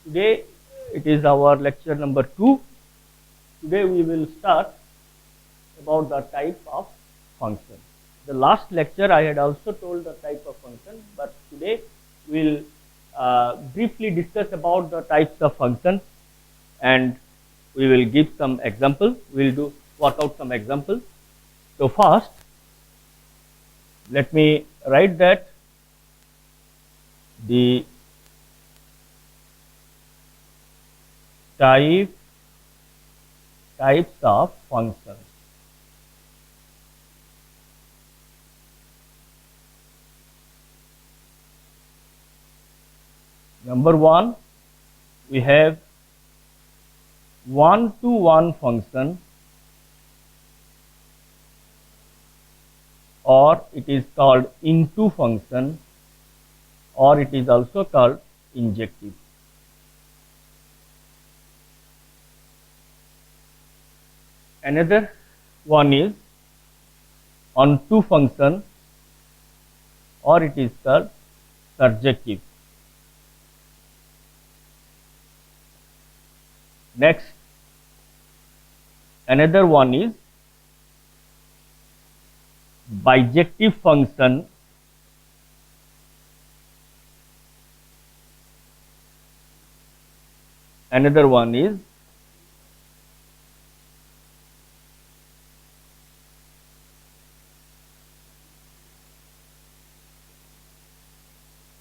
Today it is our lecture number 2. Today we will start about the type of function. The last lecture I had also told the type of function, but today we will briefly discuss about the types of functions, and we will give some example. We will work out some examples. So first, let me write that the types of functions. Number 1, we have one-to-one function, or it is called into function, or it is also called injective. Another one is onto function, or it is called surjective. Next, another one is bijective function, another one is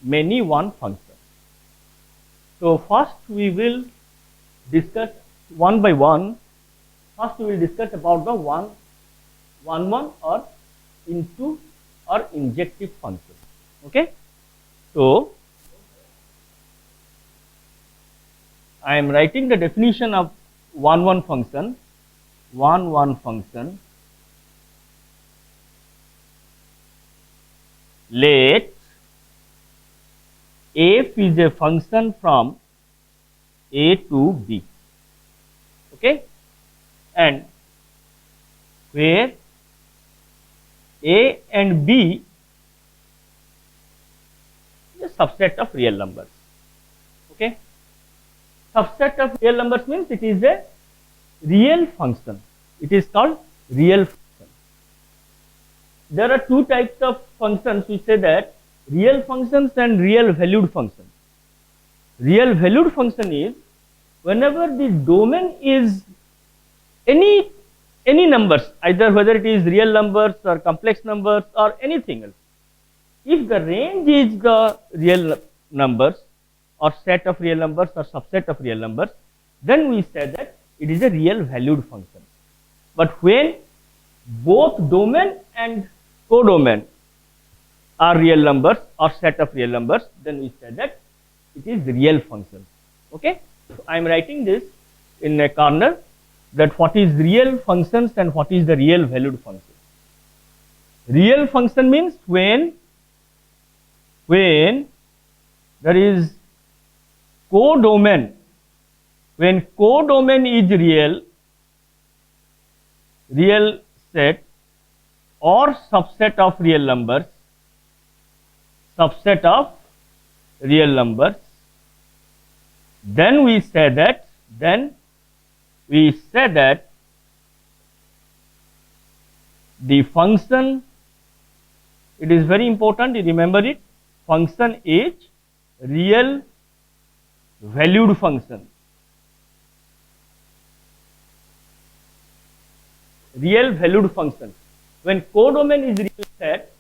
many one function. So first we will discuss one by one. First we will discuss about the one or into or injective function. Okay. So I am writing the definition of one function. One function. Let f is a function from a to b. Okay, and where a and b is a subset of real numbers. Okay, subset of real numbers means it is a real function. It is called real function. There are two types of functions. We say that real functions and real valued functions. Real valued function is whenever the domain is any numbers, either whether it is real numbers or complex numbers or anything else. If the range is the real numbers or set of real numbers or subset of real numbers, then we say that it is a real valued function. But when both domain and codomain are real numbers or set of real numbers, then we say that it is real function. Okay, I am writing this in a corner, that what is real functions and what is the real valued function. Real function means when there is codomain, when codomain is real set or subset of real numbers, then we say that the function, it is very important you remember it, function is real valued function. Real valued function. When codomain is real set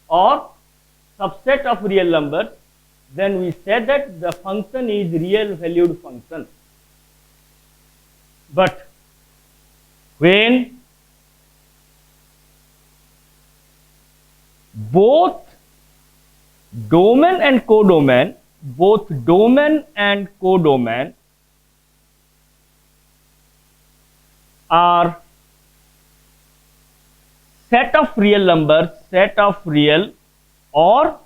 or subset of real numbers, then we say that the function is real valued function. But when both domain and codomain are set of real numbers, set of real or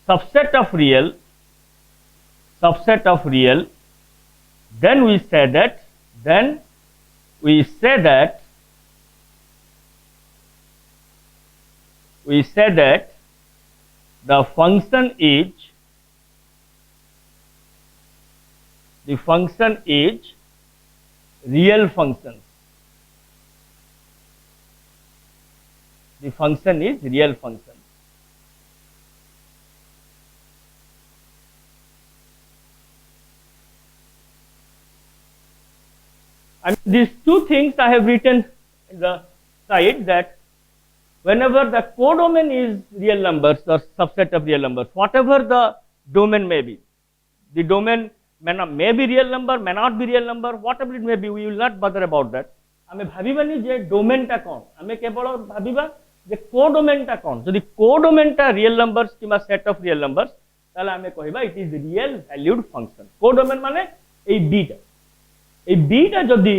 subset of real, then we say that the function is The function is real function. The function is real function. And these two things I have written in the side, that whenever the codomain is real numbers or subset of real numbers, whatever the domain may be, the domain may be real number, may not be real number, whatever it may be, we will not bother about that. आमे भाबिबानी जे domain टा कोन, आमे केवल भाबिबा जे codomain टा कोन. जदि codomain टा real numbers किबा set of real numbers, ताले आमे कहिबा it is real valued function. Codomain माने ए बीटा जदि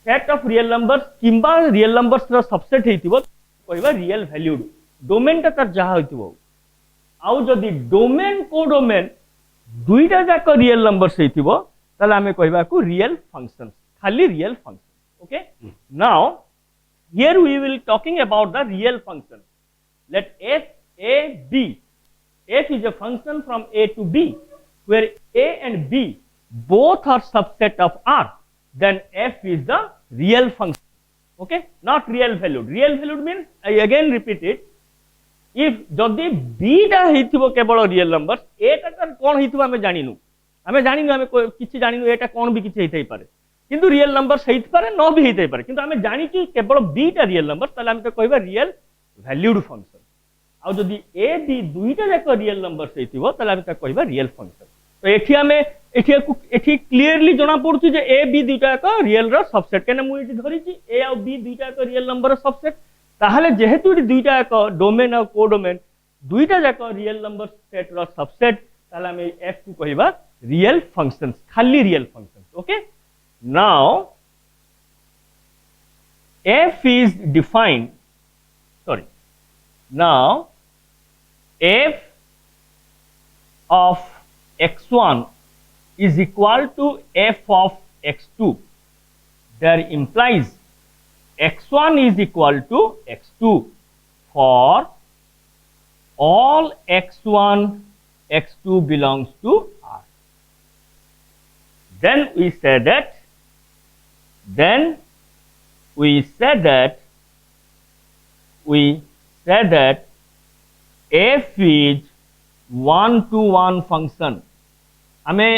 सेट ऑफ रियल नंबर्स किबा रियल नंबर्स रो सबसेट हेतिबो कहिबा रियल वैल्यूड. डोमेन टा तर जहा हेतिबो, आउ जदि डोमेन कोडोमेन दुईटा जाक रियल नंबर्स हेतिबो ताले आमे कहिबा को रियल फंक्शन, खाली real function. Okay, now here we will talking about the real function. Let f a b, f is a function from a to b, where a and b both are subset of r, then f is the real function. Okay, not real valued. Real valued means, I again repeat it, if जदि b टा हेतिबो केवल real number, a टा तर कोन हेतिबो हमें जानिनु, हमें किछि जानिनु, a टा कोन भी किछि हेतै पारे, किंतु रियल नंबर सहित पारे न भी हेतै पारे, किंतु हमें जानि कि केवल b टा रियल नंबर, ताले हम तो कहबा रियल वैल्यूड फंक्शन. आ जदि a b दुईटा जाक रियल नंबर सहितबो ताले हम तो कहबा रियल फंक्शन. तो एठी क्लियरली जना पड़ुछि जे a b दुईटा जाक रियल रो सबसेट, केना मु एठी धरिछि a और b दुईटा जाक रियल नंबर रो सबसेट, ताहले जेहेतु एठी दुईटा जाक डोमेन और कोडोमेन दुईटा जाक रियल नंबर सेट रो सबसेट, ताहले हम f को कहबा रियल फंक्शंस, खाली real functions. Okay, now f is defined, now f of x1 is equal to f of x2. That implies x1 is equal to x2 for all x1 x2 belongs to R. Then we say that f is 1-to-1 function. आमे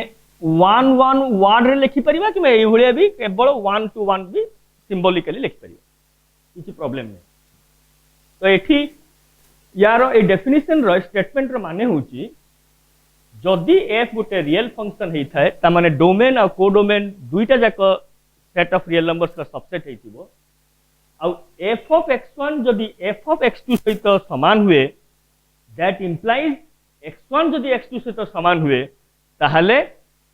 1-1 word रे लिखि परिबा कि ए भलिया भी केवल 1-to-1 भी symbolically लिखि परिबा, किछि problem नै. तो एठी यारो ए डेफिनेशन रो स्टेटमेंट रो माने होची, जदि f गोटे रियल फंक्शन हेइ थाए, ता माने डोमेन और कोडोमेन दुईटा जाक सेट ऑफ रियल नंबर्स का सबसेट हेतिबो, आ f of x1 जदि f of x2 सहित समान हुए, दैट इंप्लाइज x1 जदि x2 सहित समान हुए, ताहले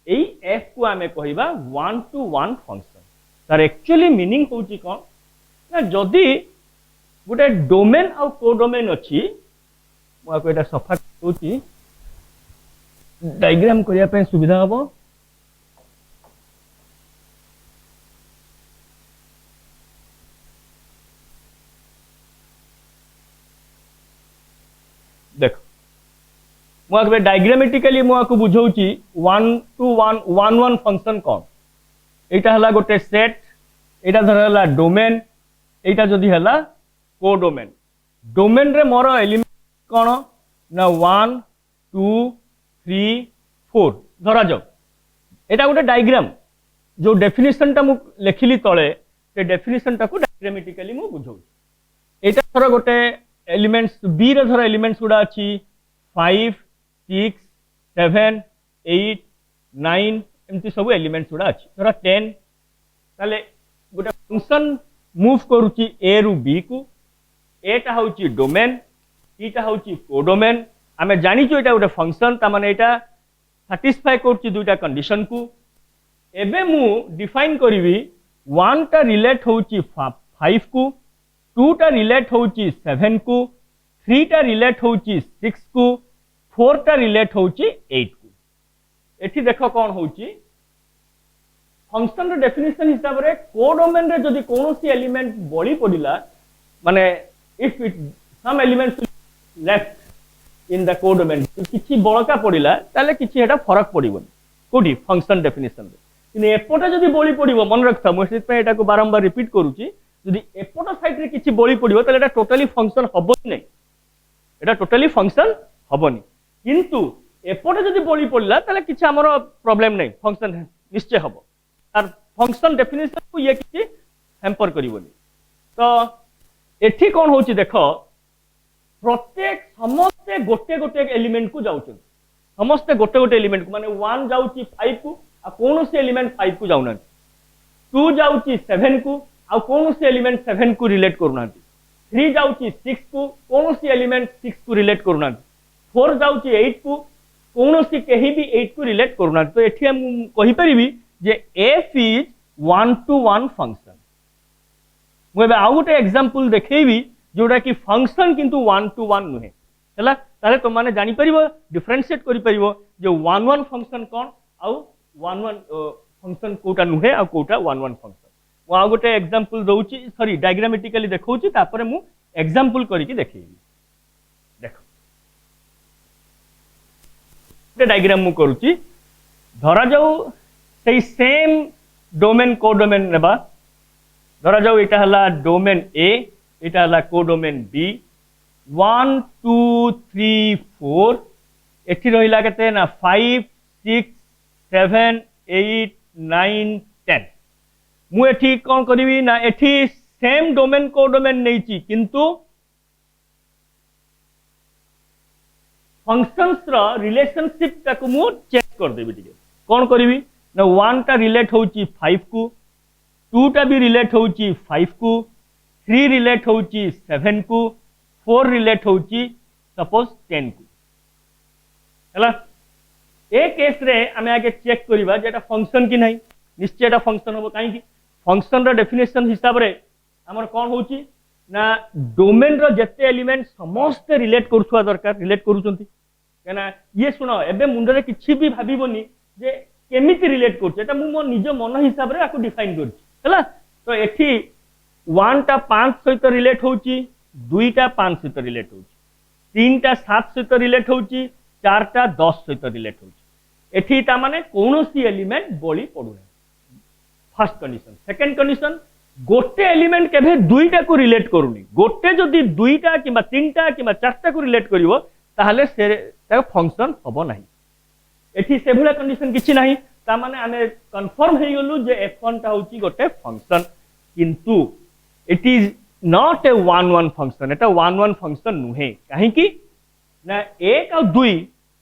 एई f को आमे कहिबा 1-to-1 फंक्शन. तार एक्चुअली मीनिंग होची कोन ना, जदि गोटे डोमेन और कोडोमेन अछि, मो को एटा सफा होची डायग्राम करिया पे सुविधा हबो. देखो मुझे डायग्रामेटिकली मुझे बुझाऊँ 1-to-1 1-1 फंक्शन कौन, यहाँ है गोटे सेट, यहाँ धर है डोमेन, यहाँ जदि है कोडोमेन. डोमेन रे मोर एलिमेंट कौन ना 1 2 3 4 धरा जाओ. यहाँ गोटे डायग्राम जो डेफिनेशन टा मु लिखिली तले, से डेफिनेशन टा को डायग्रामेटिकली मु बुझाऊँ. यहाँ धर गोटे एलिमेंट्स बी रे धर एलिमेंट्स गुडा अछि 5 6 7 8 9 एमती सब एलिमेंट्स गुडा अछि. धर 10, ताले गोटे फंक्शन मूव करूची ए रु बी को, एटा होची डोमेन, ईटा होची कोडोमेन. आमे जानि छु एटा गोटे फंक्शन, ता माने एटा सैटिस्फाई करची दुईटा कंडीशन को. एबे मु डिफाइन करिवि 1 टा रिलेट होची 5 को, 2 टा रिलेट होची 7 को, 3 टा रिलेट होची 6 को, 4 टा रिलेट होची 8 को. एठी देखो कोन होची फंक्शन रो डेफिनेशन हिसाब रे कोडोमेन रे जदि कोनोसी एलिमेंट बळी पडिला, माने if it some elements left in the codomain, किछि बळका पडिला ताले किछि हेटा फरक पडिबोनी. कोडी फंक्शन डेफिनेशन रे एपटे जदि बली पड़ो मन रखता मुझे को बारंबार रिपीट करुच्ची जदि एपट साइड रे किछि बली पड़ो ताले एटा टोटली फंक्शन हबोनी नै एटा टोटली फंक्शन हबोनी किंतु एपटे जदि बली पड़ला ताले किछि हमर प्रॉब्लम नै फंक्शन निश्चय हबो तार फंक्शन डेफिनेशन को ये किछि हैम्पर करिवोनी तो एठी कोन होची देखो प्रत्येक समस्ते गोटे गोटे एलिमेंट को जाउछन समस्ते गोटे गोटे एलिमेंट को माने 1 जाउची 5 को आ कोनो से एलिमेंट 5 को जाउना 2 जाउची 7 को आ कोनो से एलिमेंट 7 को रिलेट करूना 3 जाउची 6 को कोनो से एलिमेंट 6 को रिलेट करूना 4 जाउची 8 को कोनो से कहीं भी 8 को रिलेट करूना तो एठी हम कहि परिबी जे f इज 1 to 1 फंक्शन मुबे आ गोटे एग्जांपल देखेबी जोड़ा कि फंक्शन किंतु 1 to 1 नुहे हला ताले तो माने जानि परिबो डिफरेंशिएट करि परिबो जे 1 1 फंक्शन कोन आ 1 1 फंक्शन कोटा नुहे आ कोटा 1 1 फंक्शन मु आ गोटे एग्जांपल दउची सॉरी डायग्रामेटिकली देखौची तापरे मु एग्जांपल करि कि देखेबी देखो ते डायग्राम मु करूची धरा जाऊ सेही सेम डोमेन कोडोमेन नेबा धरा जाऊ एटा हला डोमेन ए एटा हला कोडोमेन बी 1 2 3 4 एठी रहिला केते ना 5 6 7 8 9 10 मु एठी कोन करबी ना एठी सेम डोमेन कोडोमेन नैची किंतु फंक्शंस रो रिलेशनशिप ताको मु चेक कर देबी दिके कोन करबी ना 1 टा रिलेट होची 5 को 2 टा भी रिलेट होची 5 को 3 रिलेट होची 7 को 4 रिलेट होची सपोज 10 को हला ए केस रे हमें आगे चेक करिबा जेटा फंक्शन की नहीं निश्चय एटा फंक्शन हो काई की फंक्शन रो डेफिनेशन हिसाब रे हमर कोन होची ना डोमेन रो जत्ते एलिमेंट समस्त रिलेट करथुवा दरकार रिलेट करूचंती केना ये सुनो एबे मुंडरे किछि भी भाबिबोनी जे केमिति रिलेट करछ एटा मु मो निज मन हिसाब रे आको डिफाइन करछ हला तो एठी 1 टा 5 सहित रिलेट होची 2 टा 5 सहित रिलेट होची 3 टा 7 सहित रिलेट होची 4 टा 10 सहित रिलेट होची एठी ता माने कोनोसी एलिमेंट बळी पडु नै फर्स्ट कंडीशन सेकंड कंडीशन गोटे एलिमेंट केभे दुईटा को रिलेट करूनी गोटे जदि दुईटा किबा तीनटा किबा चारटा को रिलेट करिवो ताहले से ता फंक्शन हबो नाही एठी सेभुला कंडीशन किछि नाही ता माने आमे कंफर्म हे गेलु जे f1 टा होची गोटे फंक्शन किंतु it is not a 1 1 function Etah 1 1 function नुहे काहे कि ना 1 और 2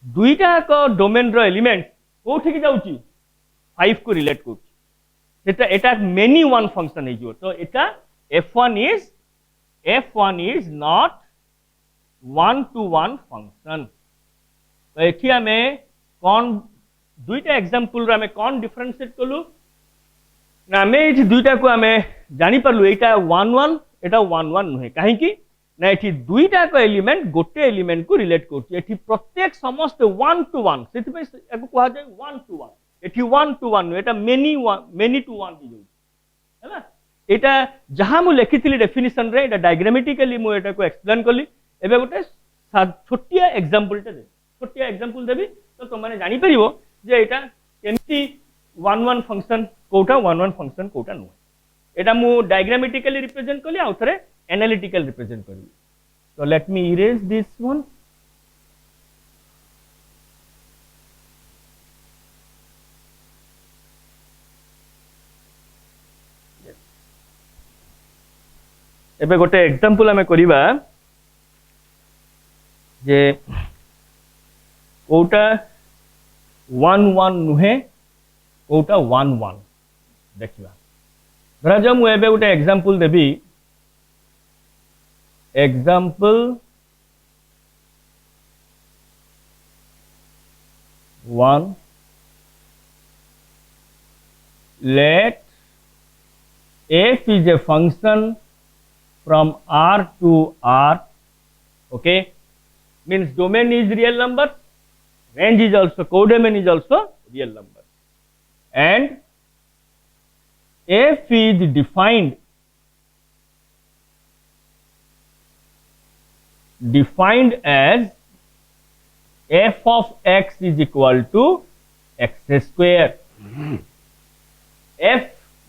दुईटा को डोमेन रो एलिमेंट कोठी की जाउची 5 को रिलेट करची सेटा एटा मेनी वन फंक्शन है जो तो एटा f1 is not 1 to 1 function तो एठी हमें कौन दुईटा एग्जांपल रे हमें कौन डिफरेंशिएट कलु ना हमें एठी दुईटा को हमें जानि परलु एटा 1 1 एटा 1 1 नहे काहे कि ना एठी दुईटा को एलिमेंट गोटे एलिमेंट को रिलेट करची एठी प्रत्येक समस्त 1 to 1 सेति पे एको कहा जाय 1 to 1 एठी 1 to 1 एटा मेनी टू 1 ही जो हैना एटा जहां मु लिखिथिली डेफिनेशन रे एटा डायग्रामेटिकली मु एटा को एक्सप्लेन करली एबे गोटे छोटिया एग्जांपल टे दे छोटिया एग्जांपल देबी तो तुम माने जानि परिबो जे एटा केमती 1 1 फंक्शन कोटा 1 1 फंक्शन कोटा नो एटा मु डायग्रामेटिकली रिप्रेजेंट करली आ थरे एनालिटिकल रिप्रेजेंट करली तो let me erase this one एबे गोटे एग्जांपल हमें करिबा जे कोटा 1 1 नुहे कोटा 1 1 देखिबा धरा जा मु एबे गोटे example Devi example 1 let f is a function from R to R, okay, means domain is real number, range is also, codomain is also real number, and f is defined as f of x is equal to x square. f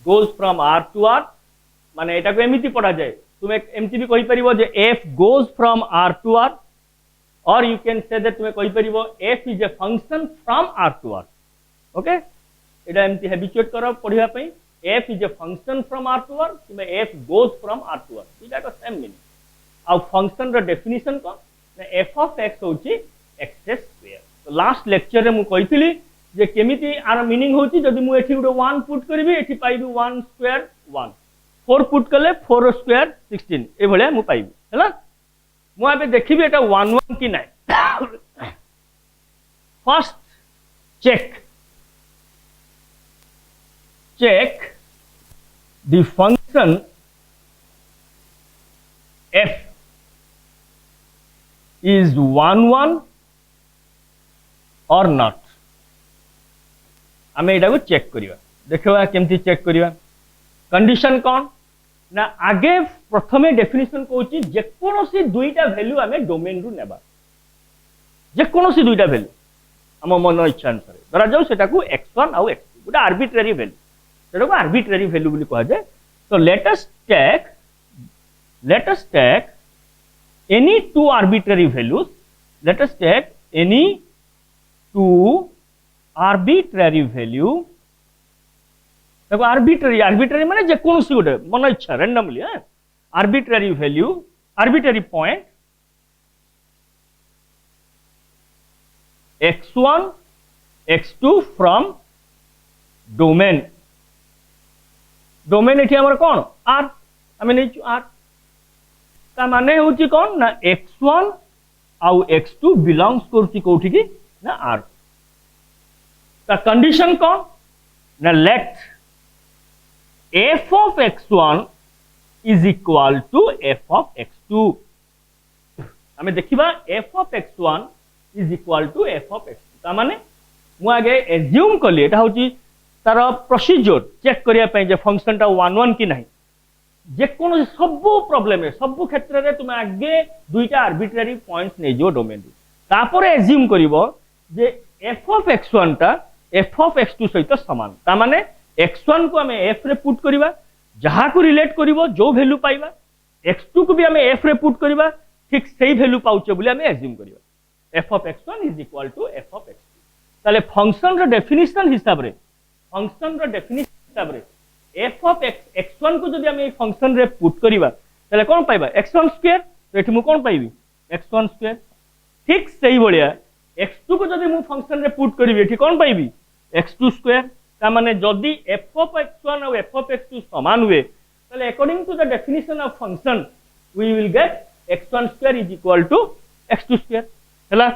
goes from r to r माने एटा को एमिति पढ़ा जाए तुम एमती भी कहि परिबो जे f goes from r to r, or you can say that तुम कहि परिबो f is a function from r to r. Okay एटा एमती हैबिचुएट करो पढ़िया पई f is a function from r to r कि f goes from r to r इटा तो same meaning. आ function रो definition को f of x होची x square. तो लास्ट लेक्चर रे मु कहितली जे केमिति आर मीनिंग होची जदी मु एठी गुडे 1 पुट करबी एठी पाइबी 1 स्क्वायर 1, 4 पुट कले 4 स्क्वायर 16 ए भले मु पाइबी हैला. मु आबे देखिबी एटा 1 1 कि नै. First check the function f is 1 1 or not. आमे एटा को चेक करिवा देखबा केमती चेक करिवा. कंडीशन कोन ना आगे प्रथमे डेफिनेशन कहूची जे कोनोसी दुईटा वैल्यू आमे डोमेन रु नेबा. जे कोनोसी दुईटा वैल्यू हम मन इच्छा अनुसार धरा जाऊ सेटा को x1 आउ x2 गुडा आर्बिट्रेरी वैल्यू सेटा को आर्बिट्रेरी वैल्यू बोली कहा जाय. तो let us take any two arbitrary values. Let us take any two arbitrary value. देखो arbitrary माने जे कोनोसी गोटे मन इच्छा randomly arbitrary value arbitrary point x1 x2 from domain एठी हमर कोन r हमें नहीं r ता माने होची कोन ना x1 आउ x2 बिलोंग्स करची कोठी की ना r. ता कंडीशन कोन ना late f of x1 is equal to f of x2. हमें देखिबा f of x1 is equal to f of x2. ता माने मु आगे एज्यूम करली एटा होची तार प्रोसीजर चेक करिया पई जे फंक्शन टा 1 1 कि नहीं. जे कोनो सब प्रॉब्लम है सब क्षेत्र रे तुम आगे दुईटा आर्बिट्रेरी पॉइंट्स नै जो डोमेन रू तापर एज्यूम करिवो जे f of x1 टा f of x2 सहित समान. ता माने x1 को हमें f रे पुट करिवा जहा को रिलेट करिवो जो वैल्यू पाइबा x2 को भी हमें f रे पुट करिवा ठीक सही वैल्यू पाउचे बोली हमें assume करिवा f of x1 is equal to f of x2. ताले फंक्शन रो डेफिनिशन हिसाब रे f of x1 को जदी हमें फंक्शन रे पुट करिवा ताले कोन पाइबा x1 स्क्वायर. तो एठी मु कोन पाइबी x1 स्क्वायर. ठीक सही बलिया x2 को जदी मु फंक्शन रे पुट करिवि एठी कोन पाइबी x2 स्क्वायर. ता माने जदी f of x1 और f of x2 समान हुए ताले according to the definition of function we will get x1 square is equal to x2 square. हला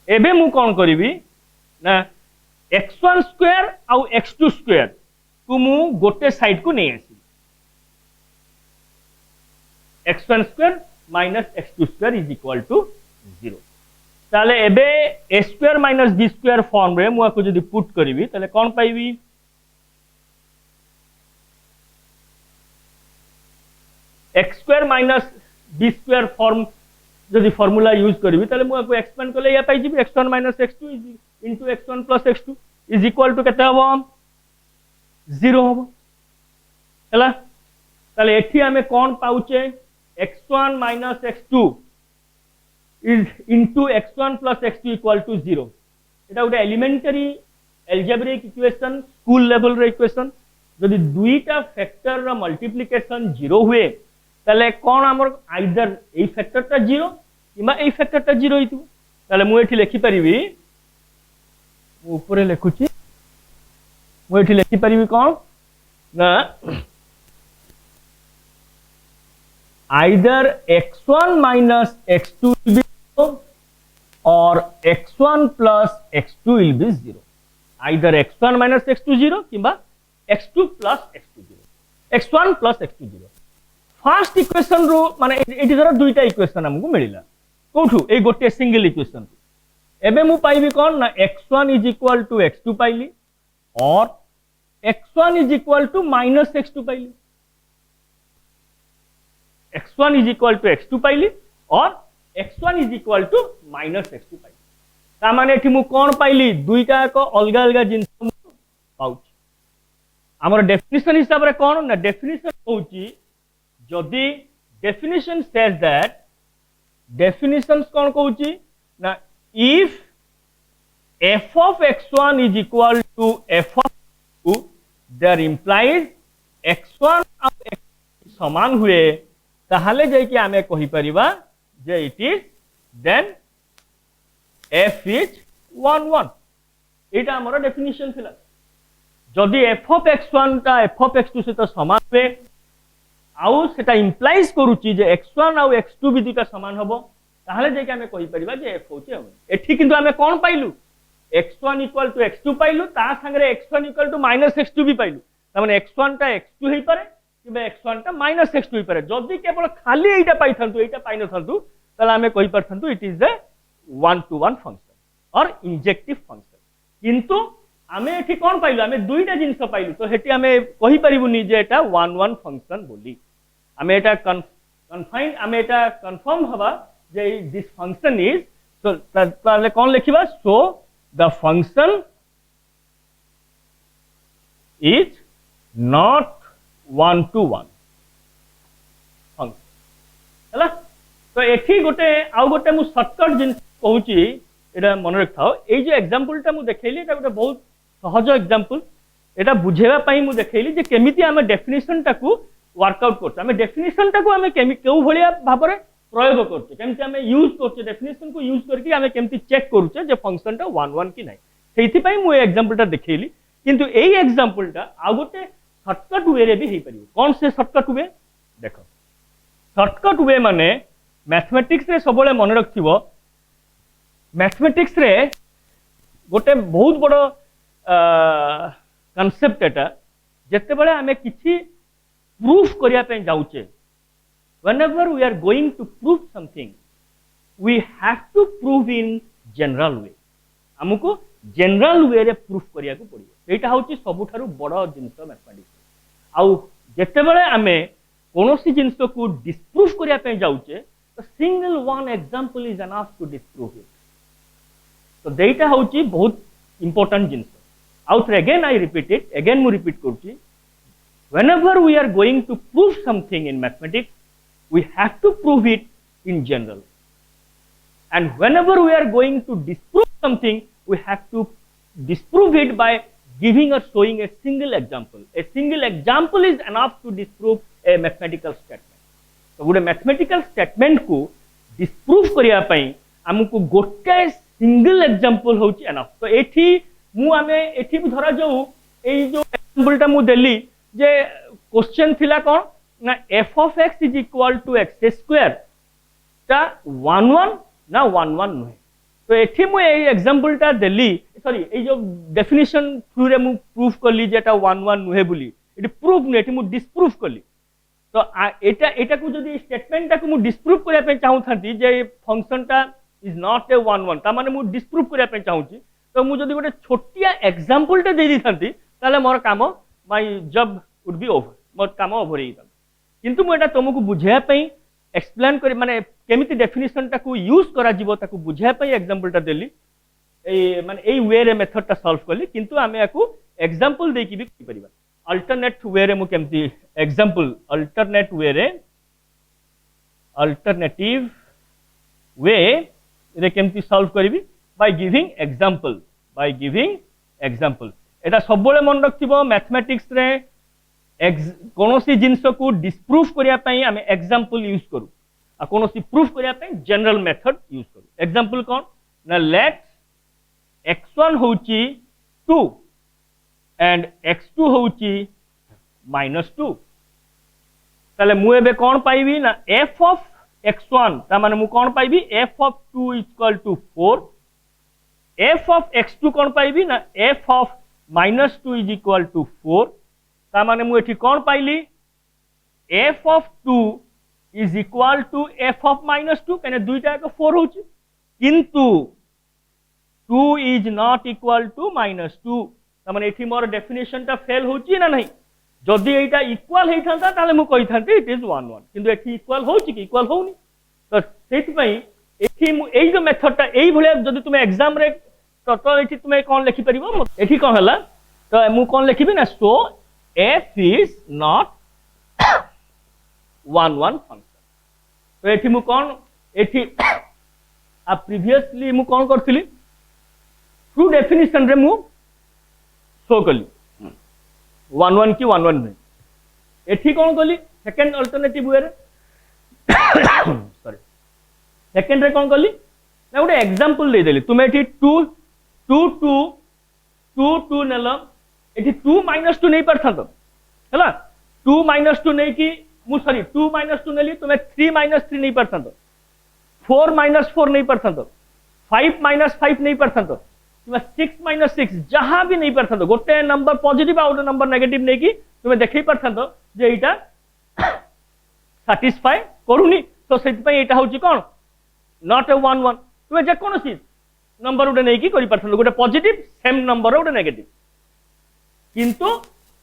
एबे मु कोन करिवि ना x1 स्क्वायर आउ x2 स्क्वायर को मु गोटे साइड को नहीं आसी x1 square minus x2 square is equal to 0. ताले एबे a square minus b square form रे मु आको जदी पुट करिवि ताले कोन पाइबी x square minus b square form जदी फार्मूला यूज करिवि ताले मु आको एक्सपेंड करले या पाइ जिवि x1 minus x2 into x1 plus x2 is equal to केते हबो 0 हबो. हला ताले एठी हमें कोन पाउचे x1 minus x2 is into x1 plus x2 equal to 0. एटा उडे elementary algebraic equation school level रे इक्वेशन जदी दुईटा फैक्टर रा मल्टीप्लिकेशन 0 हुए ताले कोन हमर आइदर ए फैक्टर ता 0 किमा ए फैक्टर ता 0 हितु. ताले मु एठी लिखि परिबी मु ऊपर लिखुची मु एठी लिखि परिबी कोन ना either x1 minus x2 will be 0 or x1 plus x2 will be 0. Either x1 minus x2 0 किंबा x2 plus x2 0. x1 plus x2 0. First equation रो माने एटी जरा दुईटा इक्वेशन हमकु मिलिला कोठु ए गोटे सिंगल इक्वेशन. एबे मु पाइबी कोन ना x1 is equal to x2 पाइली और x1 is equal to minus x2 पाइली. x1 is equal to x2 पाइली और x1 is equal to minus x2 पाइली. ता माने एठी मु कोन पाइली दुईटा को अलग अलग जिंस पाउच हमर डेफिनेशन हिसाब रे कोन ना डेफिनेशन होउची जदी डेफिनेशन सेज दैट डेफिनेशन कोन कहउची ना if f of x1 is equal to f of x2 there implies x1 और x2 समान हुए ताहले जे कि आमे कहि परिबा जे it is then f is 1 1 एटा हमर डेफिनेशन थिला जदी f of x1 ता f of x2 से तो समान हुए आउ सेटा इंप्लाइज करूची जे x1 और x2 भी दुटा समान हबो ताहले जे कि आमे कहि परिबा जे f होची एठी किंतु आमे कोन पाइलु x1 इक्वल टू x2 पाइलु ता संगे x1 equal to minus x2 भी पाइलु तमाने x1 ता x2 हेई पारे कि x1 ता माइनस x2 हेई पारे जदी केवल खाली एटा पाइथंतु एटा पाइ नथंतु तला हमें कहि परथंतु it is a 1 to 1 function और इंजेक्टिव फंक्शन किंतु हमें एठी कोन पाइलु हमें दुईटा जिंस पाइलु तो हेटी हमें कहि परिबुनी जे एटा 1 1 फंक्शन बोली हमें एटा कन्फाइन हमें एटा कंफर्म हबा जे दिस फंक्शन इज तो ताले कोन लिखिबा सो the function is not 1 to 1 function हला तो एठी गोटे आउ गोटे मु शॉर्टकट जिन कहूची एटा मन रखथाओ ए जे एग्जांपल ता मु देखैली एटा गोटे बहुत सहज एग्जांपल एटा बुझेबा पई मु देखैली जे केमिति हम डेफिनेशन टाकू वर्कआउट करछ हम डेफिनेशन टाकू हम केउ भलिया भाबरे प्रयोग करछे केमति हमें यूज करछे डेफिनेशन को यूज करके हमें केमति चेक करूछे जे फंक्शन टा 1 1 की नै सेहिति पई मु एग्जांपल टा देखैली किंतु एई एग्जांपल टा आ गोटे शॉर्टकट वे रे भी हेई परिबो कोन से शॉर्टकट वे देखो शॉर्टकट वे माने मैथमेटिक्स रे सबले मन रखथिबो मैथमेटिक्स रे गोटे बहुत बड़ कांसेप्ट एटा जत्ते बेले हमें किछि प्रूफ करिया पे जाउछे whenever we are going to prove something we have to prove in general way हमको जनरल वे रे प्रूफ करिया को पड़ियो एटा होची सबुठारु बड़ जिंस मैथमेटिक्स आउ जत्ते बेले हमें कोनोसी जिंस को डिस्प्रूफ करिया पे जाउछे तो single one example is enough to disprove it तो देटा होची बहुत इंपोर्टेंट जिंस आउ again I repeat it again मु रिपीट करची whenever we are going to prove something in mathematics we have to prove it in general and whenever we are going to disprove something we have to disprove it by giving or showing a single example is enough to disprove a mathematical statement so गोटे mathematical statement को disprove करिया पई हमकु गोटे single example होची enough तो एठी मु हमें एठी धरा जाऊ ए जो एग्जांपल टा मु देली जे क्वेश्चन थिला कोन ना f of x is equal to x square ता 1 1 ना 1 1 नहे तो एठी मु ए एग्जांपल टा देली सॉरी ए जो डेफिनेशन थ्रू रे मु प्रूफ करली जेटा 1 1 नहे बोली एठी प्रूफ नै एठी मु डिस्प्रूफ करली तो एटा एटा को जदी स्टेटमेंट टा को मु डिस्प्रूफ करिया पे चाहू थांती जे फंक्शन टा इज नॉट ए 1 1 ता माने मु डिस्प्रूफ करिया पे चाहूची तो मु जदी गोटे छोटिया एग्जांपल टा दे दी थांती ताले मोर काम my job would be over मोर काम ओवर ही था किंतु मु एटा तुमको बुझाया पई एक्सप्लेन कर माने केमिति डेफिनेशन टा को यूज करा जीवो ताको बुझाया पई एग्जांपल टा देली ए माने एई वे रे मेथड टा सॉल्व करली किंतु हमें याकू एग्जांपल दे की भी करि परिबा अल्टरनेट वे रे मु केमिति एग्जांपल अल्टरनेट वे रे अल्टरनेटिव वे रे केमिति सॉल्व करबी बाय गिविंग एग्जांपल एटा सबले मन रखथिबो मैथमेटिक्स रे कोनोसी जिंस को डिस्प्रूफ करिया पई हमें एग्जांपल यूज करू आ कोनोसी प्रूफ करिया पई जनरल मेथड यूज करू एग्जांपल कोन ना लेट x1 होची 2 एंड x2 होची -2 ताले मु एबे कोन पाइबी ना f of x1 ता माने मु कोन पाइबी f of 2 = 4 f of x2 कोन पाइबी ना f of -2 = 4 ता माने मु एठी कोन पाइली f of 2 = f of -2 कने दुईटा को 4 होची किंतु 2 is not equal to -2 ता माने एठी मोर डेफिनेशन ता फेल होची ना नहीं जदी एटा इक्वल हेई थांता ताले मु कहि थांती इट इज 1 1 किंतु एठी इक्वल होची कि इक्वल होउनी तो सेति पई এই যে মেথডটা এইভাবে যদি তুমি এক্সাম রে তো এটি তুমি কোন লিখি পারিবো এটি কোন হলা তো মু কোন লিখিবি না so f is not 1 1 function তো এটি মু কোন এটি आ प्रीवियसली मु कोन करथिली थ्रू डेफिनेशन रे मु शो कली 1 1 की 1 1 नहीं एठी कोन कली सेकंड अल्टरनेटिव वे रे सॉरी सेकंड रे कोन कली ना गोटे एग्जांपल दे देली तुमे एठी 2 2 2 2 2 नेलो एठी 2 - 2 नहीं परथां तो हैला 2 - 2 नहीं की मु सॉरी 2 - 2 नेली तुमे 3 - 3 नहीं परथां तो 4 - 4 नहीं परथां तो 5 - 5 नहीं परथां तो 6 - 6 जहां भी नहीं परथां तो गोटे number positive out number negative नहीं की तुमे देखै परथां तो जे एटा सैटिस्फाई करूनी तो सेति पई एटा होची कोन नॉट ए 1 1 तुमे जे कोनसी नंबर उडे नहीं की करि परथां गोटे पॉजिटिव सेम नंबर उडे नेगेटिव किंतु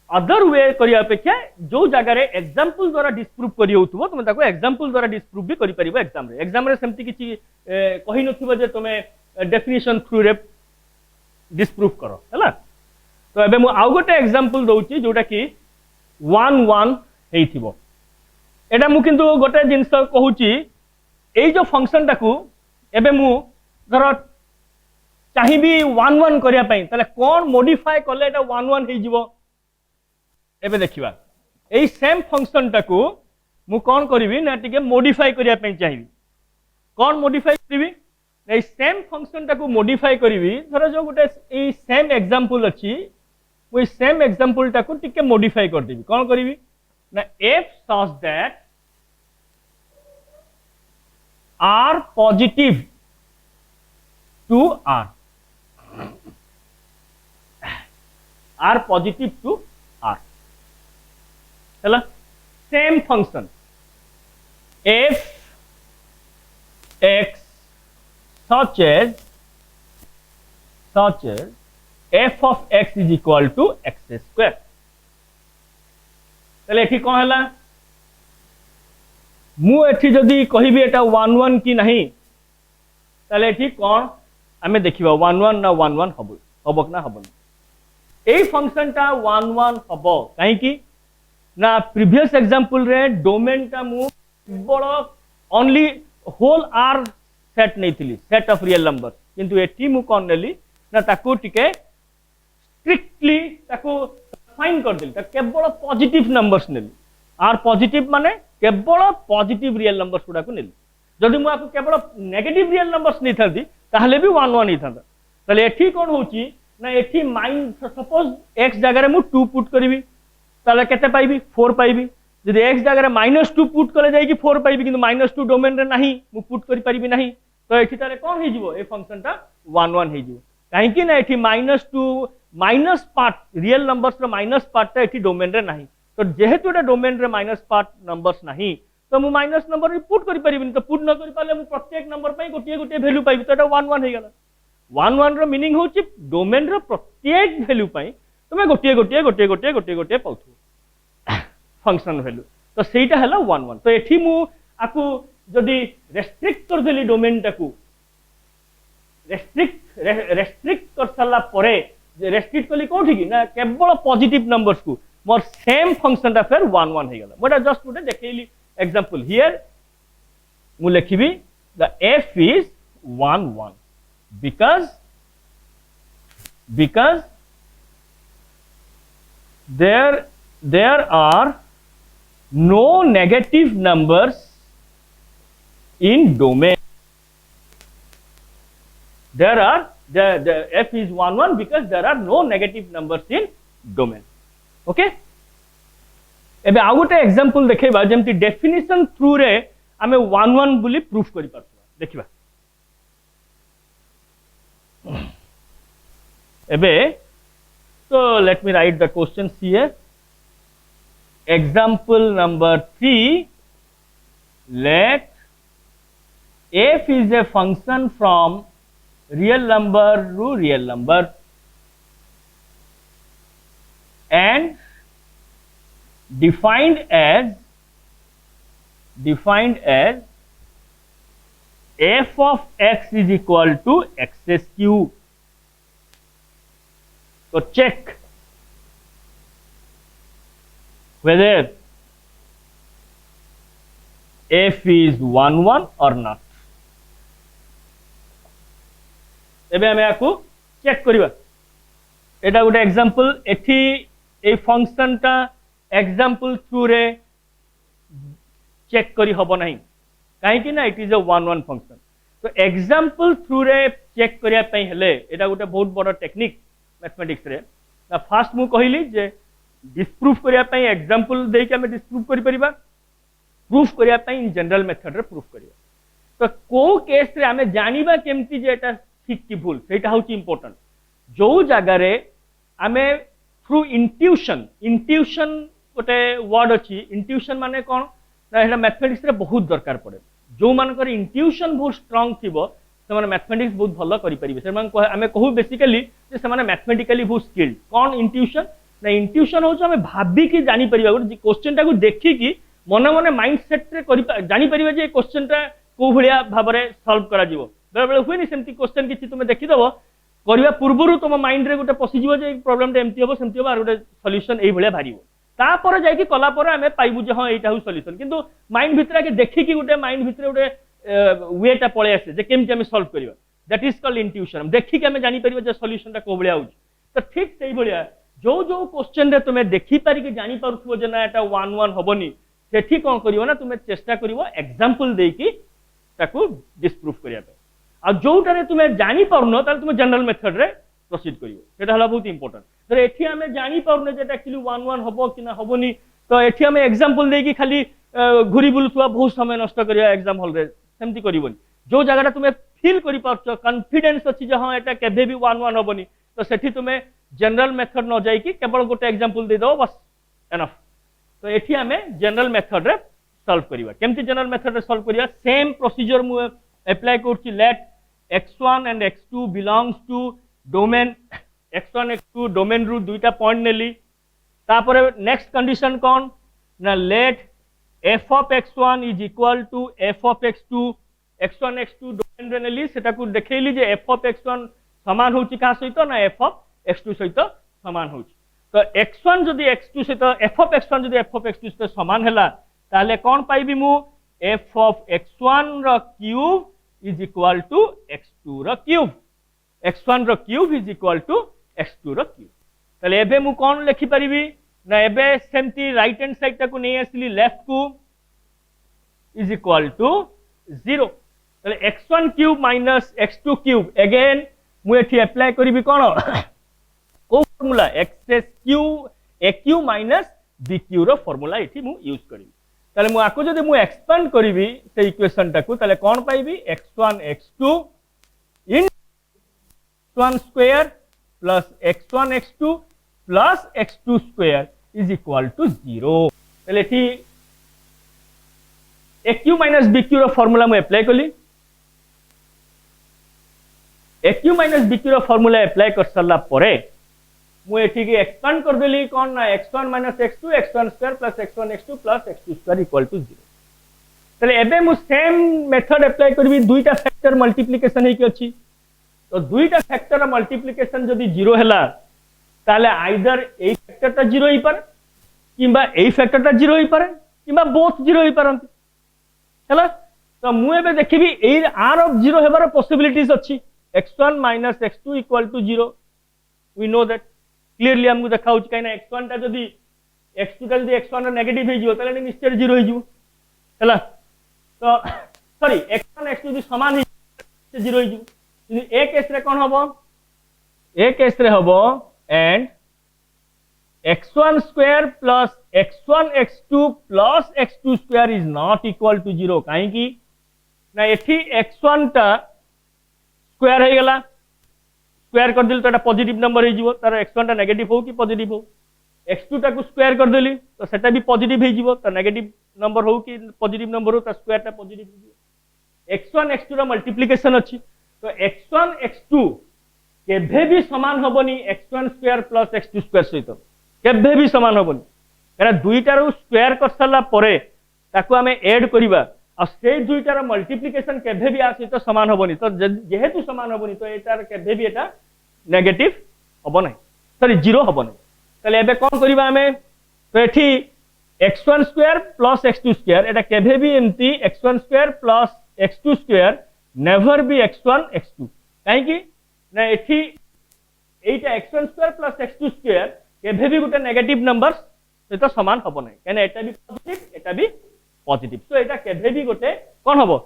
अदर वे करिया अपेक्षा जो जगह रे एग्जांपल द्वारा डिस्प्रूव करि होतबो तुमे ताको एग्जांपल द्वारा डिस्प्रूव भी करि परिबो एग्जाम रे सेमति किछि कहि नथिबो जे तुमे डेफिनेशन थ्रू रे डिस्प्रूव करो हैला तो एबे मु आउ गोटे एग्जांपल दउची जोटा कि 1 1 हेइथिबो एटा मु किंतु गोटे जिंस कहूची एई जो फंक्शन टाकू एबे मु धर चाहिबी 1 1 करिया पई तले कोन मॉडिफाई करले एटा 1 1 हेइजिवो एबे देखिबा एई सेम फंक्शन टाकू मु कोन करिवि ना टिके मॉडिफाई करिया पई चाहिबी कोन मॉडिफाई करिवि एई सेम फंक्शन टाकू मॉडिफाई करिवि धर जो गोटे एई सेम एग्जांपल अछि वो सेम एग्जांपल टाकू टिके मॉडिफाई कर देबी कोन करिवि ना f such that r positive to r r positive to r हैला same function f x such as f of x is equal to x square तले एठी कोन हैला मु एठी जदी कहिबी एटा 1 1 की नहीं तले एठी कोन हमें देखिबा 1 1 ना 1 1 हबो ना हबो एई फंक्शन टा 1 1 हबो काहे की ना प्रीवियस एग्जांपल रे डोमेन टा मु बड़ ओनली होल आर सेट नहीं थिली सेट ऑफ रियल नंबर किंतु एठी मु कोन नेली ना ताकू टिके स्ट्रिक्टली ताकू फाइन कर देली ता केवल पॉजिटिव नंबर्स नेली आर पॉजिटिव माने केवल पॉजिटिव रियल नंबर्स गुडा को नेली जदि मु आपको केवल नेगेटिव रियल नंबर्स नहीं थांती ताहले भी 1 1 नहीं थांता तले एठी कोन होची ना एठी सपोज x जगह रे मु 2 पुट करबी ताले केते पाइबी 4 पाइबी जदि x जगह रे -2 पुट करे जाई कि 4 पाइबी किंतु -2 डोमेन रे नहीं मु पुट करि परिबी नहीं तो एठी तारे कोन हे जिवो ए फंक्शन टा 1 1 हे जिवो काहे कि ना एठी -2 माइनस पार्ट रियल नंबर्स रे माइनस पार्ट ता एठी डोमेन रे नहीं तो जेहेतु एटा डोमेन रे माइनस पार्ट नंबर्स नहीं तो मु माइनस नंबर रे पुट करि परिबिन तो पुट न करि पाले मु प्रत्येक नंबर पई गोटिए गोटिए वैल्यू पाइबी तो एटा 1 1 हे गेला 1 1 रो मीनिंग होची डोमेन रे प्रत्येक वैल्यू पई तुमे गोटिए गोटिए पाउथु फंक्शन वैल्यू तो सेटा हला 1 1 तो एठी मु आकु जदी रेस्ट्रिक्ट कर देली डोमेन टाकू रेस्ट्रिक्ट कर सला परे जे रेस्ट्रिक्ट कली कोठी की ना केवल पॉजिटिव नंबर्स को मोर सेम फंक्शन टा फिर 1 1 हे गेला मोटा जस्ट गुटे देखैली एग्जांपल हियर मु लिखिबी the f is 1 1 because there are no negative numbers in domain the f is 1 1 because there are no negative numbers in domain okay एबे आ गोटे example देखैबा जेमति definition through रे हमें 1 1 बुली proof करि परथबा देखिबा एबे so let me write the questions here example number 3 let f is a function from real number to real number and defined as f of x is equal to x cube. So check whether f is 1 1 or not. एबे हमें आपको check करिबा एटा गोटे example एठी a function टा example through रे check करी हबो नाही काहे कि ना इट इज अ 1 1 फंक्शन तो एग्जांपल थ्रू रे चेक करिया पई हेले एटा गोटे बहुत बड़ टेक्निक मैथमेटिक्स रे ना फास्ट मु कहिली जे डिस्प्रूव करिया पई एग्जांपल दे के हमें डिस्प्रूव करि परिबा प्रूफ करिया पई इन जनरल मेथड रे प्रूफ करिया तो को केस रे हमें जानिबा केमती जे एटा ठीक की भूल सेटा होची इंपोर्टेंट जो जगह रे हमें थ्रू इंट्यूशन गोटे वर्ड अच्छी इंट्यूशन माने कौन ना एटा मैथमेटिक्स रे बहुत दरकार पड़े जो मानकर इंट्यूशन बहुत स्ट्रांग थिबो से माने मैथमेटिक्स बहुत भलो करि परिबे से माने हमें कहू बेसिकली जे से माने मैथमेटिकली बहुत स्किल्ड कौन इंट्यूशन ना इंट्यूशन हो हमें भाबी की जानी परिबा गोटे क्वेश्चन टा को देखि की मन मन माइंडसेट रे करि जानी परिबा जे क्वेश्चन टा को भलिया भाबरे सॉल्व करा जीवो बेले बेले हुए सेमती क्वेश्चन किसी तुम देखीदेव करवा पूर्व तुम माइंड रे गोटे पशिଯିव जे प्रॉब्लम एमती हम सेमती हम गोटे सॉल्यूशन एई भलिया भारिबो तापर जाई कि कला पर हमें पाइबु जे हां एटा हु सॉल्यूशन किंतु माइंड भितर के देखि कि गोटे माइंड भितर गोटे वेटा पळे आसे जे केमती हम सॉल्व करबा दैट इज कॉल्ड इंट्यूशन देखि कि हमें जानि परिबो जे सॉल्यूशन टा को भलिया होउछ तो ठीक सेई भलिया जो जो क्वेश्चन रे तुम देखि पारि कि जानि पारुथबो जे ना एटा 1 1 होबनी सेठी कोन करिवो ना तुम चेष्टा करिवो एग्जांपल देई कि ताकू डिस्प्रूव करिया पे आ जोटारे तुम जानी पारुनो ताले तुम जनरल मेथड रे प्रोसीड करिवो सेटा हला बहुत इंपोर्टेंट तर एठी हमें जानी पारुनो जेटा एक्चुअली 1 1 हबो कि ना हबोनी तो एठी हमें एग्जांपल देकी खाली घुरी बुलुथुवा बहुत समय नष्ट करिया एग्जाम हॉल रे सेमती करिवोनी जो जगहटा तुम फील करि पारछो कॉन्फिडेंस अछि जे हां एटा केबे भी 1 1 हबोनी तो सेठी तुम जनरल मेथड न जाई कि केवल गोटे एग्जांपल दे दो बस एनफ तो एठी हमें जनरल मेथड रे सॉल्व करिवा केमती जनरल मेथड रे सॉल्व करिया सेम प्रोसीजर मु अप्लाई करछि late x1 and x2 belongs to domain x1 x2 domain रू दुईटा पॉइंट नेली तापर नेक्स्ट कंडीशन कौन ना late f of x1 is equal to f of x2 x1 x2 domain रे नेली सेटा को देखैली जे f of x1 समान होची का सहित ना f of x2 सहित समान होची तो x1 जदी x2 सहित f of x1 जदी f of x2 सहित समान हला ताले कोन पाइबी मु f of x1 रो cube is equal to x2 रो क्यूब x1 रो cube is equal to x2 रो क्यूब तले एबे मु कोन लिखि परिबी ना एबे सेमती राइट हैंड साइड टाको नै आसली लेफ्ट को is equal to 0 तले x1 cube minus x2 cube again मु एठी अप्लाई करिबी कोन को formula x cube aq minus bq रो फार्मूला एठी मु यूज करिबी ताले मु आको जदि मु एक्सपेंड करिवि से इक्वेशन टाकू ताले कोन पाइबी x1 x2 in x1 square plus x1 x2 plus x2 square is equal to 0 ताले थी aq माइनस bq रो फार्मूला मु अप्लाई कली aq माइनस bq रो फार्मूला अप्लाई कर सरला परे मु एठी के एक्सपेंड कर देली कोन ना x1 - x2 x1 square plus x1 x2 plus x2 square equal to 0 तले एबे मु सेम मेथड अप्लाई करबी दुईटा फैक्टर मल्टीप्लिकेशन हे कि अछि तो दुईटा फैक्टर मल्टीप्लिकेशन जदी 0 हला ताले आइदर ए फैक्टरटा 0 ही पर किबा ए फैक्टरटा 0 ही पर किबा बोथ 0 ही परंती हला तो मु एबे देखिबी ए r ऑफ 0 हेबार पॉसिबिलिटीज अछि x1 - x2 equal to 0 we know that clearly हमको देखाउ कि ना x1 टा जदी x2 टा जदी x1 रो नेगेटिव हे जिवो तले निश्चय 0 हे जिवो हला तो सॉरी x1 x2 जदी समान हे 0 हे जिवो जदी ए केस रे कोन हबो ए केस रे हबो and x1 square plus x1 x2 plus x2 square is not equal to 0 काहे कि ना एठी x1 टा स्क्वायर हे गेला स्क्वायर कर दिल तो एटा पॉजिटिव नंबर हे जिवो तार x1 टा नेगेटिव हो कि पॉजिटिव हो x2 टा को स्क्वायर कर देली तो सेटा भी पॉजिटिव हे जिवो तो नेगेटिव नंबर हो कि पॉजिटिव नंबर हो तो स्क्वायर टा पॉजिटिव हे जिवो x1 x2 रा मल्टीप्लिकेशन अछि तो x1 x2 केभे भी समान होबनी x1 square plus x2 square सहित केभे भी समान होबनी एरा दुईटा रो स्क्वायर कर सरला परे ताको हमें ऐड करिबा आ से दुईटार मल्टीप्लिकेशन केभे भी आ सहित समान हबनी तो जेहेतु समान हबनी तो एटार केभे भी एटा नेगेटिव हबो नै सॉरी जीरो हबो नै तले एबे कोन करिबा हमें तो एठी x1 square plus x2 square एटा केभे भी एमती x1 square plus x2 square never be x1 x2 काहे कि ना एठी एटा x1 square plus x2 square केभे भी गोटे नेगेटिव नंबर्स सेटा समान हबो नै काहे एटा भी पॉजिटिव एटा भी पॉजिटिव सो एटा केभे भी गोटे कोन हबो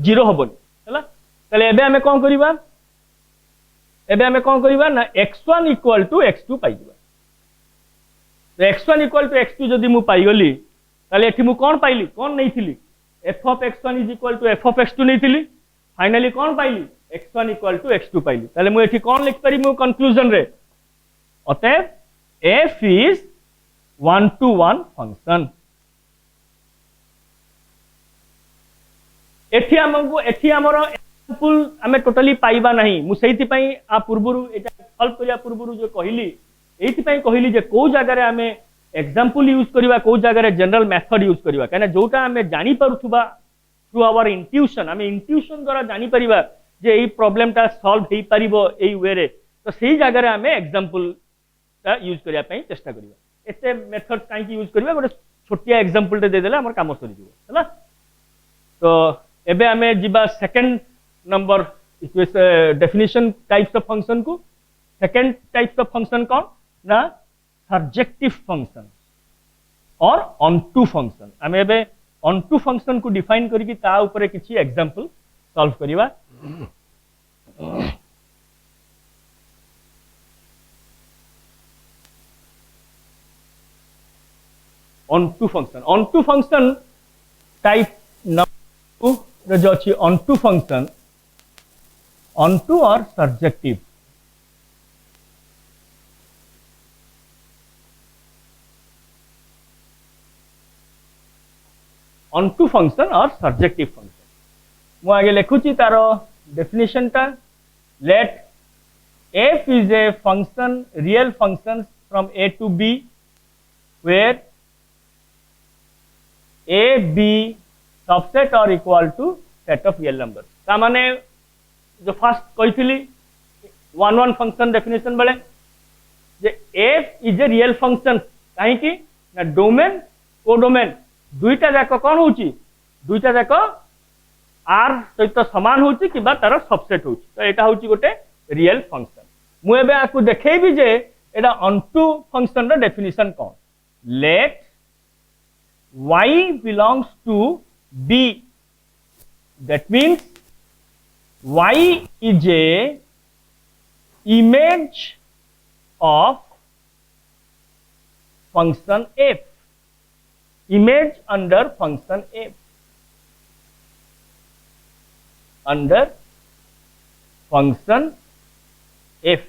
जीरो हबो हला तले एबे हमें कोन करिबा एबे हमें कोन करिबा ना x1 इक्वल टू x2 पाइ दिबा तो x1 इक्वल टू x2 जदि मु पाइ गली ताले एठी मु कोन पाइली कोन नैथिली f of x1 is equal to f of x2 नैथिली फाइनली कोन पाइली x1 इक्वल टू x2 पाइली ताले मु एठी कोन लिख पारि मु कंक्लूजन रे अतएव f is 1 to 1 फंक्शन एठी हमर एग्जांपल हमें टोटली पाइबा नहीं मु सेहिति पई आ पूर्वरु एटा सॉल्व करिया पूर्वरु जो कहिली एठी पई कहिली जे को जगह रे हमें एग्जांपल यूज करिवा को जगह रे जनरल मेथड यूज करिवा काना जोटा हमें जानि परुथुबा थ्रू आवर इंट्यूशन हमें इंट्यूशन द्वारा जानि परिबा जे एई प्रॉब्लम ता सॉल्व हेई परिबो एई वे रे तो सेही जगह रे हमें एग्जांपल ता यूज करिया पई चेष्टा करिवा एते मेथड काई की यूज करिवा गोटे छोटिया एग्जांपल ते दे देला हमर काम सरी जिवो हला तो एबे हमें जिबा second number equation definition types of function को सेकंड टाइप्स ऑफ फंक्शन कौन ना सर्जेक्टिव फंक्शन और ऑनटू फंक्शन हमें एबे ऑनटू फंक्शन को डिफाइन करी ता ऊपर किछि एग्जांपल सॉल्व करिवा ऑनटू फंक्शन टाइप नंबर 2 जो अछि ऑनटू फंक्शन ऑनटू और सर्जेक्टिव ऑनटू फंक्शन और सर्जेक्टिव फंक्शन मु आगे लिखुची तारो डेफिनेशन ता let f is a function real functions from a to b where a b subset और equal to set of real number ता माने जो फर्स्ट कहिथिली 1 1 फंक्शन डेफिनेशन बेले जे f is a real function काहे कि ना डोमेन कोडोमेन दुईटा जाक कोन होची दुईटा जाक r सहित समान होची कि बा तार सबसेट होची तो एटा होची गोटे रियल फंक्शन मु एबे आकु देखैबी जे एटा ऑनटू फंक्शन रो डेफिनेशन कोन let y belongs to b that means y is a image of function f image under function f under function f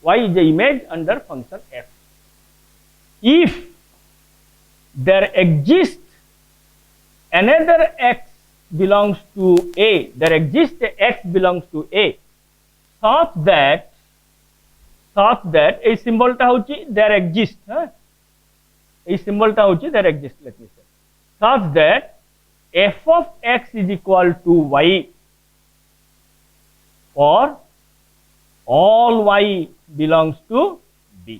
y is a image under function f if there exists another x belongs to a there exists a x belongs to a such that a symbol ta hochi there exists a symbol ta hochi there exists let me say such that f of x is equal to y for all y belongs to b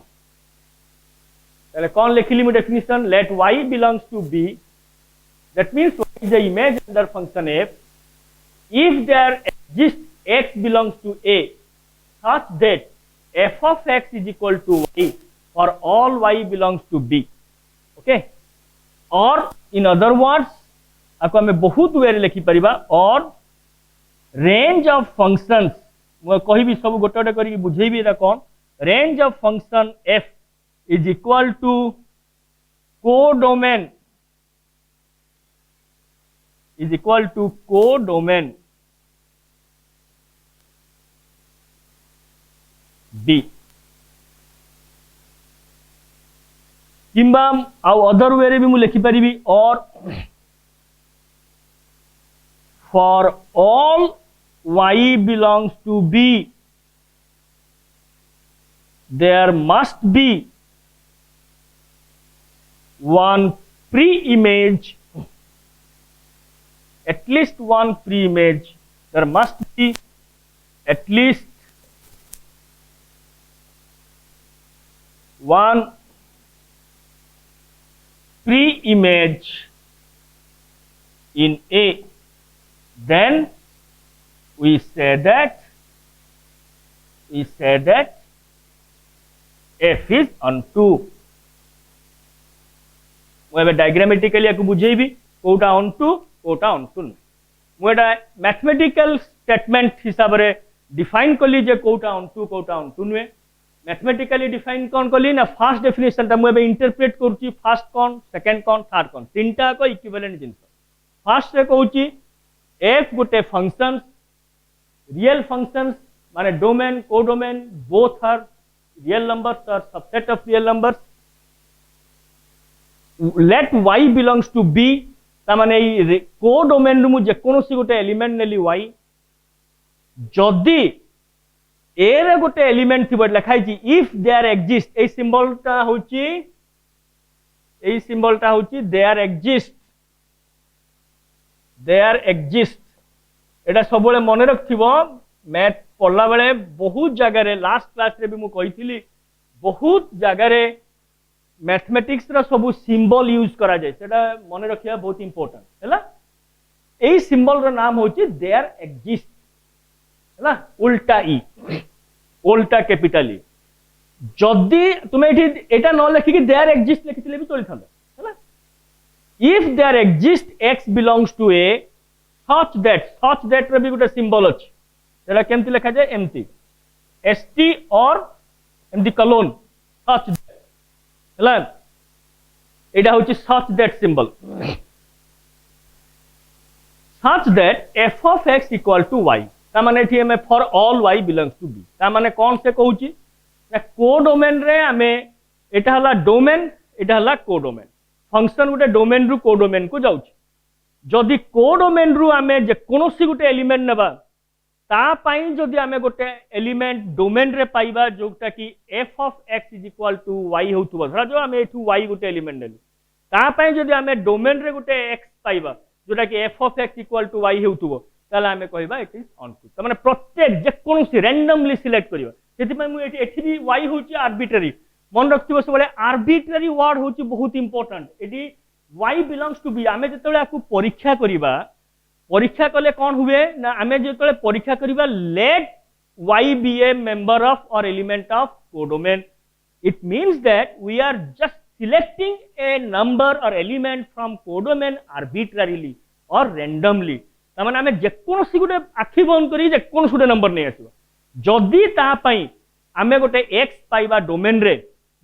ताले कौन लिखिली मु definition let y belongs to b that means y is the image under function f if there exists x belongs to a such that f of x is equal to y for all y belongs to b okay or in other words आपको हमें बहुत वे लिखि परिबा और range of functions मु कहिबी सब गोटे गोटे करी बुझेबी एटा कोन range of function f is equal to codomain is equal to codomain b किंबा आउ अदर वे रे भी मु लिखि परिबी और for all y belongs to b there must be one pre-image, at least one pre-image. There must be at least one pre-image in A. Then we say that F is onto. मुझे diagrammatically आपको बुझेबी Kota onto Kota onto मुझे mathematical statement हिसाब रे define कली जे Kota onto नुए mathematically define कौन कली ना first definition ता मुझे इंटरप्रेट करूची फर्स्ट कौन सेकंड कौन थर्ड कौन तीनटा को इक्विवेलेंट जिंस फर्स्ट रे कहूची f गोटे फंक्शंस रियल फंक्शंस माने domain codomain both are real numbers और subset of real numbers let y belongs to b तामाने कोडोमेन रु जे कोनोसी गोटे एलिमेंट नेली y जदी a रे गोटे एलिमेंट थिबो लिखाई छी इफ देयर एग्जिस्ट ए सिंबलटा होची देयर एग्जिस्ट एटा सबले मने रखथिबो मैथ पढ़ला बेले बहुत जगह रे लास्ट क्लास रे भी मु कहिथिली बहुत जगह रे मैथमेटिक्स रा सब सिंबल यूज करा जाय सेटा मने रखिया बहुत इंपोर्टेंट हैला एई सिंबल रा नाम होची देयर एग्जिस्ट हैला उल्टा ई उल्टा कैपिटल ई जदी तुमे एटा न लिखि कि देयर एग्जिस्ट लिखितले भी चली थांदा हैला if there exist x belongs to a such that रे भी गोटे सिंबल अछि सेटा केमति लिखा जाय एमती st और एमती कलोन such that हैला एटा होची such that symbol such that f of x equal to y ता माने एठी हमें for all y belongs to b ता माने कोन से कहूची ना कोडोमेन रे हमें एटा हला डोमेन एटा हला कोडोमेन फंक्शन गोटे डोमेन रु कोडोमेन को जाउची जदी कोडोमेन रु हमें जे कोनोसी गोटे एलिमेंट नेबा ता पाई जदी हमें गोटे एलिमेंट डोमेन रे पाइबा जोटा कि f of x is equal to y होतुबा धरा जो हमें एठू y गोटे एलिमेंट नेली ता पाई जदी हमें डोमेन रे गोटे x पाइबा जोटा कि f of x equal to y होतुबो ताला हमें कहबा इट इज onto त माने प्रत्येक जे कोनोसी रैंडमली सिलेक्ट करिबा सेति पई मु एठी भी y होची आर्बिट्ररी मन रखथिबो सबले आर्बिट्ररी वर्ड होची बहुत इंपोर्टेंट एठी y belongs to b हमें जतले आकु परीक्षा करिबा परीक्षा कले कौन हुए ना आमे जो परीक्षा करिबा late y be a member of or element of codomain it means that we are just selecting a number or element from codomain arbitrarily or randomly तामाने आमे जे कोनोसी गोटे आखि बंद करी जे कोनोसी गोटे नंबर नै आसीबो जदी ता पई आमे गोटे x पाइबा डोमेन रे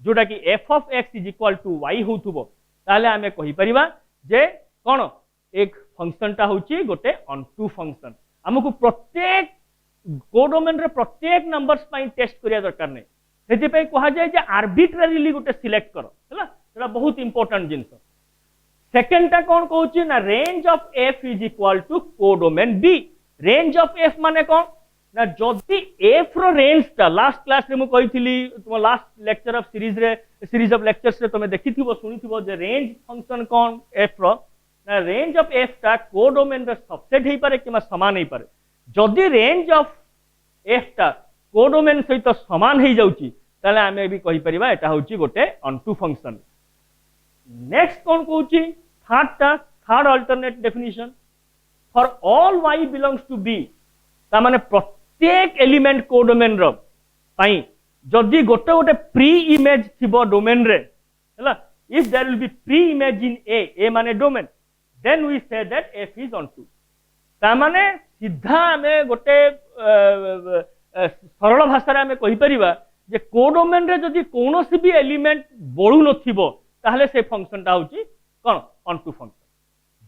जोटा कि f of x is equal to y होथुबो ताले आमे कहि परिबा जे कोन एक फंक्शन टा होची गोटे onto फंक्शन हमकु प्रत्येक कोडोमेन रे प्रत्येक नंबर्स पई टेस्ट करिया दरकार नै सेति पई कहा जाय जे आर्बिट्ररीली गोटे सिलेक्ट करो हैला एटा बहुत इंपोर्टेंट जिंस सेकंड टा कोन कहूची ना range of f is equal to codomain b range of f माने कोन ना जदी f रो रेंज टा लास्ट क्लास रे मु कहिथिली तुम last lecture of series of lectures रे तुमे देखिथिबो सुनिथिबो जे रेंज फंक्शन कोन f रो ना रेंज ऑफ f टा कोडोमेन रे सबसेट हे पारे किमा समान हे पारे जदी रेंज ऑफ f टा कोडोमेन सहित समान हे जाउची ताले आमे भी कहि परिबा एटा होची गोटे onto फंक्शन नेक्स्ट कोन कहूची third alternate definition for all y belongs to b ता माने प्रत्येक एलिमेंट कोडोमेन रो पई जदी गोटे गोटे प्री इमेज थिबो डोमेन रे हैला if there will be pre image in a माने domain then we say that f is onto ता माने सीधा हमें गोटे सरल भाषा रे हमें कहि परिबा जे कोडोमेन रे जदी कोनोसी भी एलिमेंट बळु नथिबो ताहले से फंक्शन टा होची कोन onto फंक्शन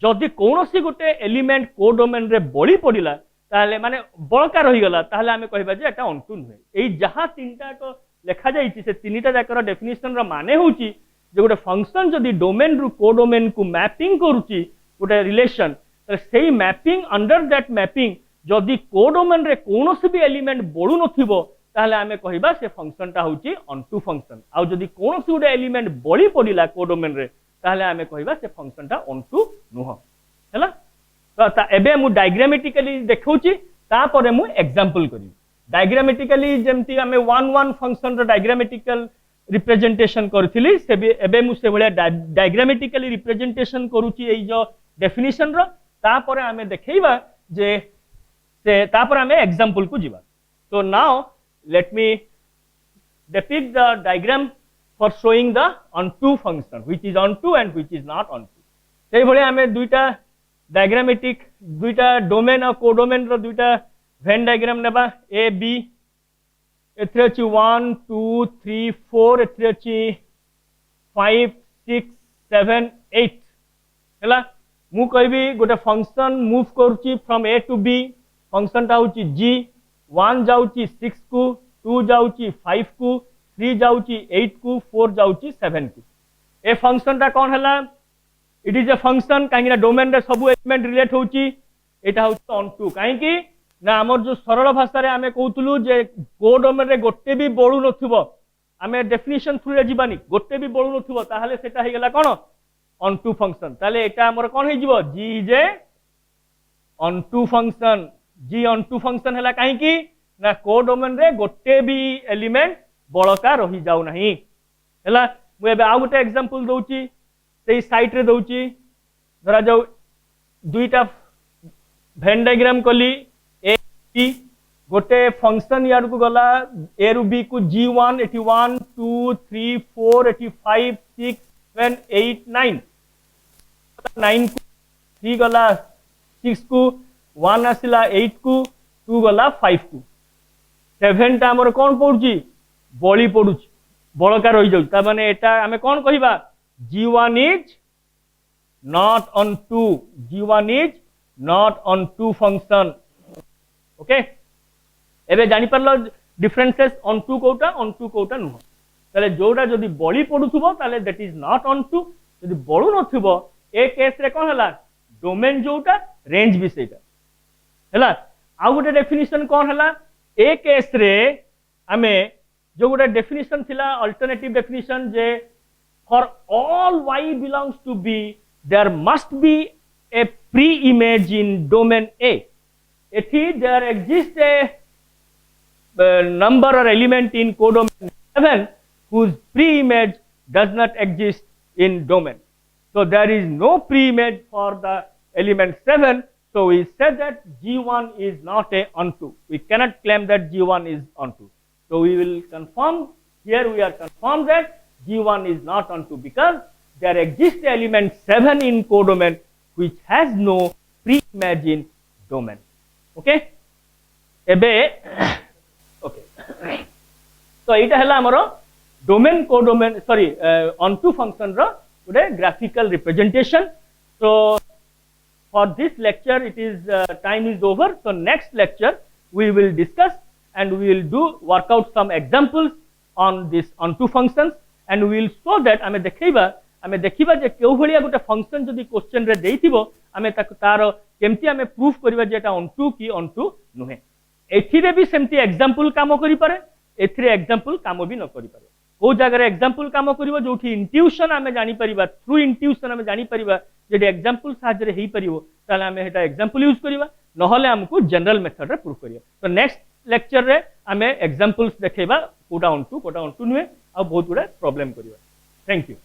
जदी कोनोसी गोटे एलिमेंट कोडोमेन रे बळी पडिला ताहले माने बळका रहि गला ताहले हमें कहिबा जे एटा onto नुहे एई जहा तीनटा को लेखा जाईची से तीनटा जाकर डेफिनेशन रो माने होची जे गोटे फंक्शन जदी डोमेन रु कोडोमेन को मैपिंग करूची गोटे रिलेशन तो सेही मैपिंग अंडर दैट मैपिंग जदी कोडोमेन रे कोनोसी भी एलिमेंट बळु नथिबो ताहले हमें कहिबा से फंक्शन टा होची onto फंक्शन आ जदी कोनोसी गोटे एलिमेंट बळी पडिला कोडोमेन रे ताहले आमे कहबा से फंक्शन टा ऑन टू नुह हैला। तो एबे मु डायग्रामेटिकली देखौची तापरे मु एग्जांपल करी। डायग्रामेटिकली जेमती आमे 1 फंक्शन रो डायग्रामेटिकल रिप्रेजेंटेशन करथिली से एबे मु से भलिया डायग्रामेटिकली रिप्रेजेंटेशन करूची एई जो डेफिनिशन रो तापरे आमे देखैबा जे से तापर आमे एग्जांपल को जीवा। So now let me depict the diagram for showing the onto function which is onto and which is not onto। सेही भले आमे दुईटा डायग्रामेटिक दुईटा डोमेन और कोडोमेन रो दुईटा वेन डायग्राम नेबा ए बी एथरे अछि 1 2 3 4 एथरे अछि 5 6 7 8 हैला। मु कहबी गोटे फंक्शन मूव करूची from A to B function टा होची g 1 जाउची 6 को 2 जाउची 5 को 3 जाउची 8 को 4 जाउची 7 को। ए फंक्शन टा कोन हला इट इज ए फंक्शन काहे ना डोमेन रे सब एलिमेंट रिलेट होची एटा होची ऑन टू काहे कि ना हमर जो सरल भाषा रे आमे कहउतलु जे को डोमेन रे गोटे भी बळु नथिबो आमे डेफिनिशन थ्रू रे जीवानी गोटे भी बळु नथिबो ताहाले सेटा हे गेला कोन ऑन टू फंक्शन। ताले एटा हमर कोन हे जीवो g is a onto function. G onto function है कहीं ना को डोमेन रे गोटे भी एलिमेंट बड़का रही जाऊ नहीं है। मुझे आउ गोटे एग्जांपल दउची से साइट रे दउची धरा जाऊ दुईटा वेन डायग्राम कली ए बी गोटे फंक्शन यार को गला ए रु बी को g1 एटी 1 2 3 4 एटी 5 6 7 8 9 9 को 3 गला 6 को 1 आसिला 8 को 2 गला 5 को 7 टा हमर कोन पडुची बळी पडुची बळका रही जाउ ता माने एटा हमें कोन कहिबा g1 is not onto g1 is not onto function. Okay एबे जानि परलो डिफरेंसेस ऑन टू कोटा नुह ताले जोडा जदी बळी पडुथबो ताले that is not onto जदी बळु नथिबो ए केस रे कोन हला डोमेन जोटा रेंज भी सेटा हैला। आउ गोटे डेफिनिशन कौन है ए केस रे आमे जो गोटे डेफिनिशन थिला अल्टरनेटिव डेफिनिशन जे for all y belongs to b there must be a pre image in domain a एथि देयर एग्जिस्ट ए नंबर और element in codomain 7 whose pre image does not exist in domain। so there is no pre image for the element 7। So we said that G1 is not a onto. We cannot claim that G1 is onto. So we will confirm here. We are confirmed that G1 is not onto because there exists element 7 in codomain which has no pre-image in domain. Okay? Ebe okay. So ita hela amaro domain codomain sorry onto function ro today graphical representation। So for this lecture it is time is over। So next lecture we will discuss and we will do work out some examples on this onto functions and we will show that आमे देखिबा जे केउ भलिया गोटे function जदी question रे देइथिबो आमे तार केमती आमे प्रूफ करिबा जे एटा onto की onto नुहे। एथिरे भी सेमती एग्जांपल काम करि पारे एथिरे एग्जांपल काम भी न करि पारे। को जगह एग्जांपल काम करिवो जोठी इंट्यूशन आमे जानि परिबा थ्रू इंट्यूशन आमे जानि परिबा जे एग्जांपल साहाय्य रे हेई परिवो ताले आमे हेटा एग्जांपल यूज करिबा नहले हमकु जनरल मेथड रे प्रूफ करिया। तो नेक्स्ट लेक्चर रे आमे एग्जांपल्स देखैबा कोटा onto नुहे आ बहुत गुडा प्रॉब्लम करिबा। Thank you.